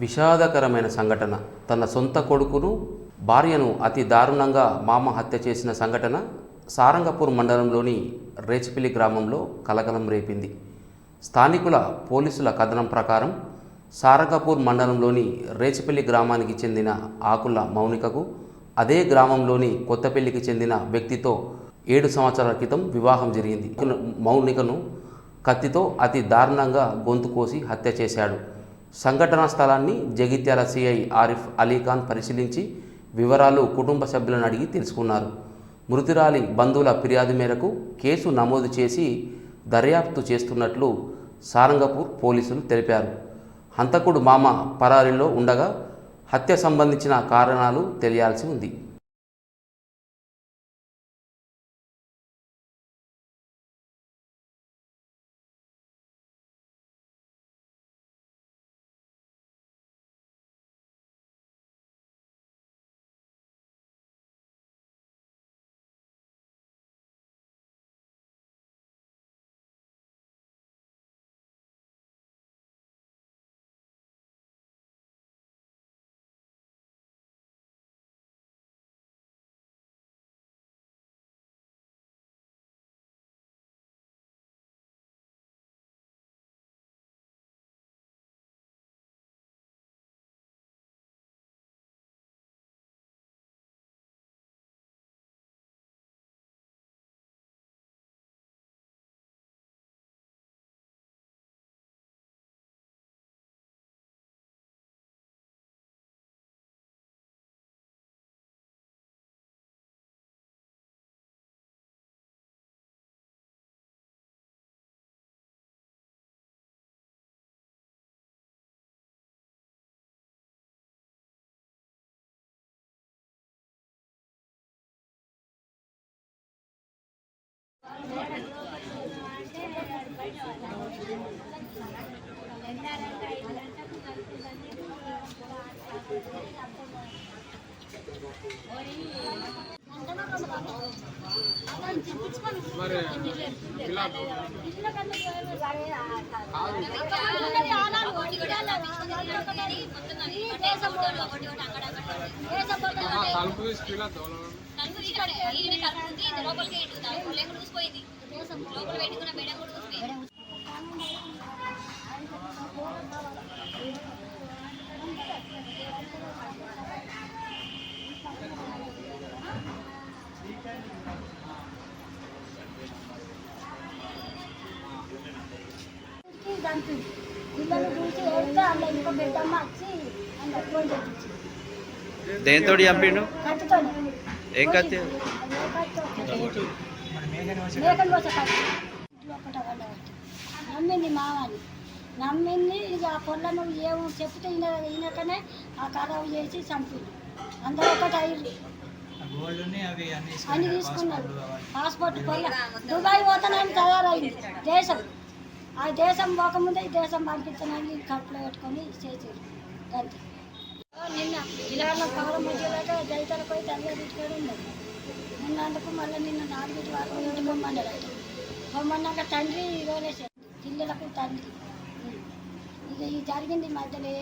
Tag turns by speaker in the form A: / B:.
A: విషాదకరమైన సంఘటన. తన సొంత కొడుకును, భార్యను అతి దారుణంగా మామ హత్య చేసిన సంఘటన సారంగపూర్ మండలంలోని రేచిపల్లి గ్రామంలో కలకలం రేపింది. స్థానికుల పోలీసుల కథనం ప్రకారం సారంగపూర్ మండలంలోని రేచిపల్లి గ్రామానికి చెందిన ఆకుల మౌనికకు అదే గ్రామంలోని కొత్తపల్లికి చెందిన వ్యక్తితో 7 సంవత్సరాల క్రితం వివాహం జరిగింది. మౌనికను కత్తితో అతి దారుణంగా గొంతు కోసి హత్య చేశాడు. సంఘటనా స్థలాన్ని జగిత్యాల సిఐ ఆరిఫ్ అలీఖాన్ పరిశీలించి వివరాలు కుటుంబ సభ్యులను అడిగి తెలుసుకున్నారు. మృతురాలి బంధువుల ఫిర్యాదు మేరకు కేసు నమోదు చేసి దర్యాప్తు చేస్తున్నట్లు సారంగపూర్ పోలీసులు తెలిపారు. హంతకుడు మామ పరారీలో ఉండగా హత్య సంబంధించిన కారణాలు తెలియాల్సి ఉంది.
B: పిల్లలు చూసి ఏడితే అందులో ఇంకో బిడ్డమ్మ వచ్చి అందులో ఫోన్ చేయించి
C: దేంతో చంపిండు?
B: కత్తితోనే.
C: ఏం కత్తి?
B: మేకను పోసే కత్తి. ఒకట వాళ్ళబట్టి నమ్మింది మామని, నమ్మింది. ఇక ఆ పొలను ఏమో చెప్తే ఈయనకనే ఆ ఖరాబు చేసి చంపిండు. అందరూ ఒకటి అయ్యి అన్ని తీసుకున్నారు. పాస్పోర్ట్ పొల్ల దుబాయ్ పోతానని తయారైంది దేశం. ఆ దేశం పోకముందే ఈ దేశం పంపించానని కడుపులో పెట్టుకొని చేసారు అంతే. నిన్న ఇలా పగల మధ్యలో దళితులకు పోయి తల్లిదండ్రులు ఉన్నది. నిన్నందుకు మళ్ళీ నిన్న 4 వారం ఇంటి పొమ్మన్నాడు. పొమ్మన్నాక తండ్రి రోలేసాడు పిల్లలకు తండ్రి. ఇక ఇది జరిగింది మధ్యలో